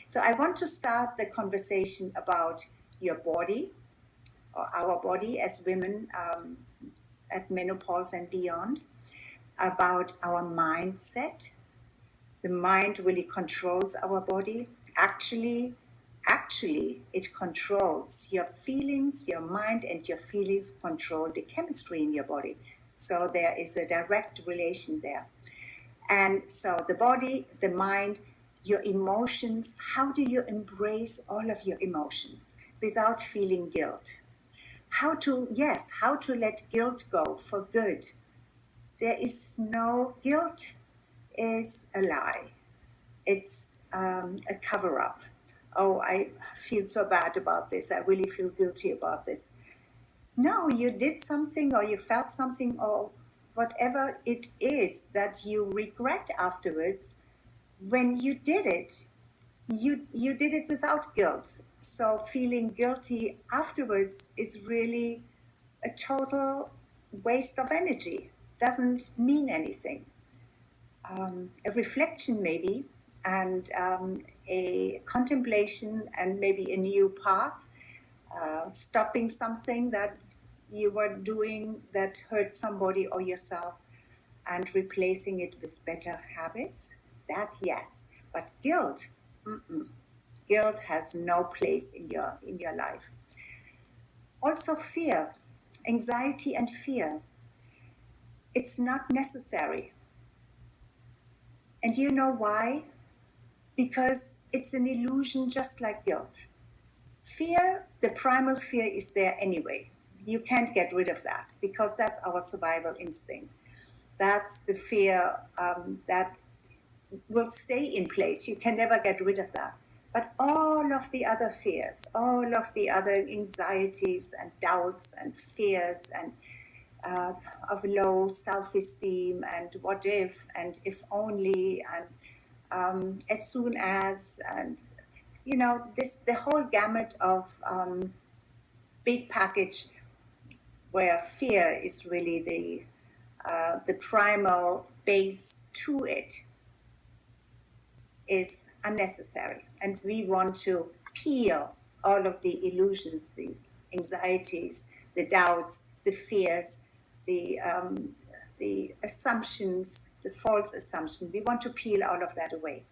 So I want to start the conversation about your body, or our body as women at menopause and beyond, about our mindset. The mind really controls our body. Actually, it controls your feelings. Your mind and your feelings control the chemistry in your body. So there is a direct relation there. And so the body, the mind, your emotions, how do you embrace all of your emotions without feeling guilt? How to let guilt go for good. There is no guilt, is a lie. It's a cover-up. Oh, I feel so bad about this. I really feel guilty about this. No, you did something or you felt something or whatever it is that you regret afterwards. When you did it, you did it without guilt. So feeling guilty afterwards is really a total waste of energy. Doesn't mean anything. A reflection maybe, and a contemplation, and maybe a new path, stopping something that you were doing that hurt somebody or yourself, and replacing it with better habits. That, yes, but guilt, guilt has no place in your life. Also fear, anxiety and fear. It's not necessary. And you know why? Because it's an illusion, just like guilt. Fear, the primal fear, is there anyway. You can't get rid of that because that's our survival instinct. That's the fear that will stay in place. You can never get rid of that. But all of the other fears, all of the other anxieties and doubts and fears and of low self-esteem and what if and if only and as soon as, and the whole gamut of big package where fear is really the primal base to it, is unnecessary. And we want to peel all of the illusions, the anxieties, the doubts, the fears, the assumptions, the false assumption. We want to peel all of that away.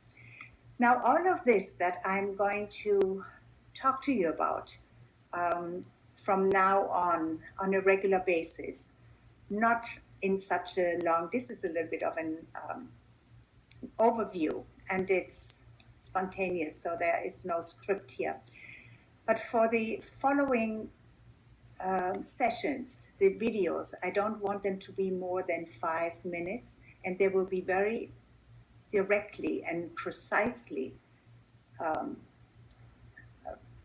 Now, all of this that I'm going to talk to you about from now on a regular basis, not in such a long, this is a little bit of an overview, and it's spontaneous, so there is no script here. But for the following sessions, the videos, I don't want them to be more than 5 minutes, and they will be very directly and precisely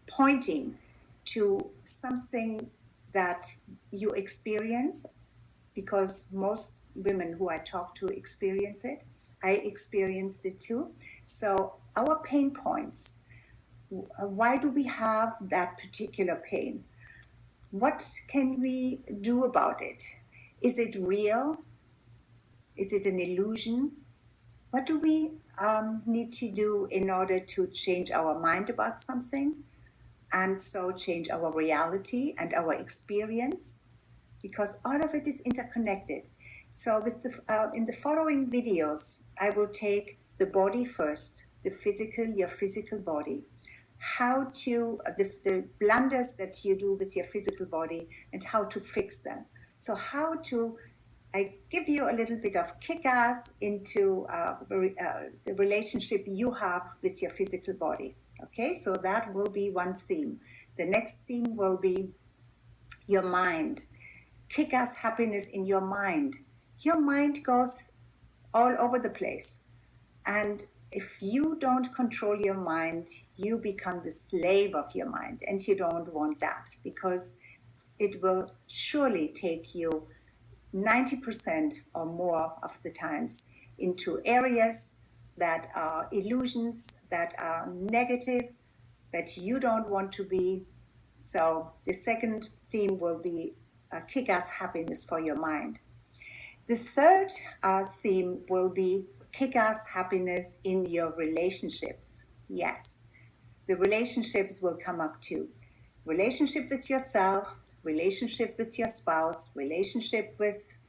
pointing to something that you experience, because most women who I talk to experience it. I experienced it too. So our pain points, why do we have that particular pain? What can we do about it? Is it real? Is it an illusion? What do we need to do in order to change our mind about something, and so change our reality and our experience? Because all of it is interconnected. So with in the following videos, I will take the body first, your physical body, how to, the blunders that you do with your physical body and how to fix them. So I give you a little bit of kick-ass into the relationship you have with your physical body. Okay, so that will be one theme. The next theme will be your mind. Kick-ass happiness in your mind. Your mind goes all over the place. And if you don't control your mind, you become the slave of your mind. And you don't want that, because it will surely take you 90% or more of the times into areas that are illusions, that are negative, that you don't want to be. So the second theme will be kick-ass happiness for your mind. The third theme will be kick-ass happiness in your relationships. Yes, the relationships will come up too. Relationship with yourself, relationship with your spouse, relationship with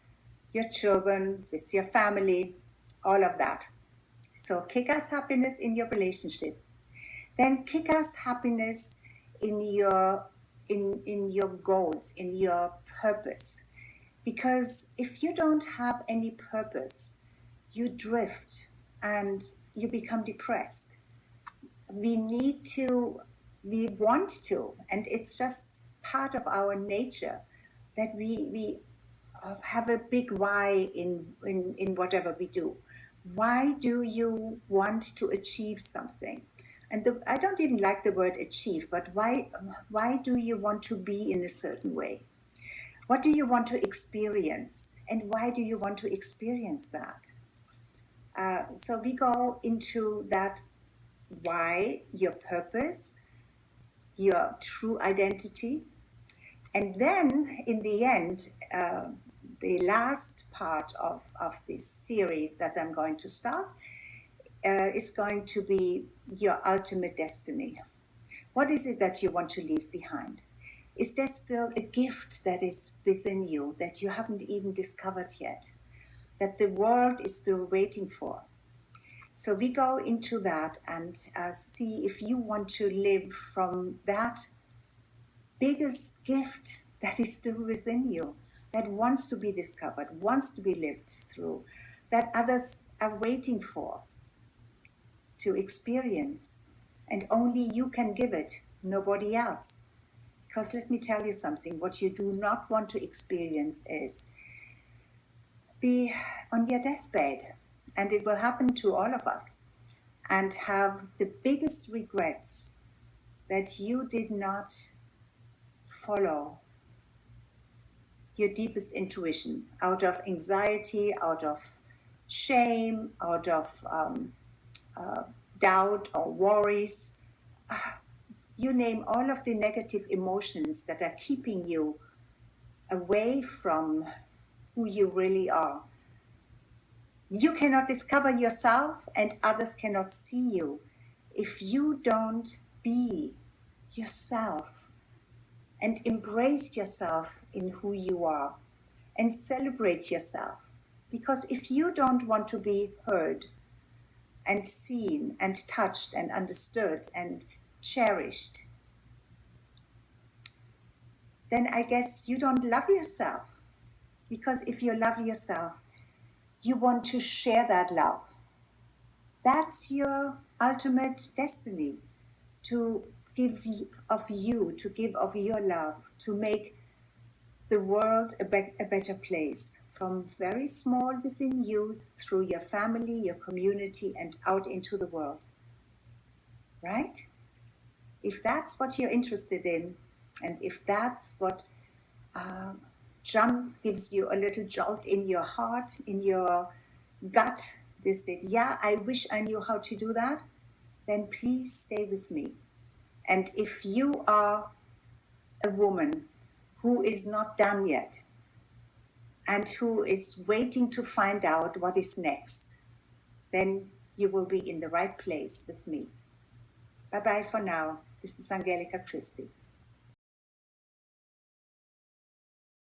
your children, with your family, all of that. So kick-ass happiness in your relationship. Then kick-ass happiness in your goals, in your purpose. Because if you don't have any purpose, you drift and you become depressed. We want to, and it's just part of our nature that we have a big why in whatever we do. Why do you want to achieve something? And I don't even like the word achieve, but why do you want to be in a certain way? What do you want to experience? And why do you want to experience that? So we go into that why, your purpose, your true identity. And then in the end, the last part of this series that I'm going to start is going to be your ultimate destiny. What is it that you want to leave behind? Is there still a gift that is within you that you haven't even discovered yet, that the world is still waiting for? So we go into that and see if you want to live from that biggest gift that is still within you, that wants to be discovered, wants to be lived through, that others are waiting for, to experience, and only you can give it, nobody else. Because let me tell you something, what you do not want to experience is be on your deathbed, and it will happen to all of us, and have the biggest regrets that you did not follow your deepest intuition out of anxiety, out of shame, out of doubt or worries. You name all of the negative emotions that are keeping you away from who you really are. You cannot discover yourself, and others cannot see you if you don't be yourself and embrace yourself in who you are and celebrate yourself. Because if you don't want to be heard and seen and touched and understood and cherished, then I guess you don't love yourself. Because if you love yourself, you want to share that love. That's your ultimate destiny, to give of you, to give of your love, to make the world a better place, from very small within you, through your family, your community, and out into the world. Right? If that's what you're interested in, and if that's what gives you a little jolt in your heart, in your gut, they said, yeah, I wish I knew how to do that, then please stay with me. And if you are a woman who is not done yet and who is waiting to find out what is next, then you will be in the right place with me. Bye-bye for now. This is Angelika Christie.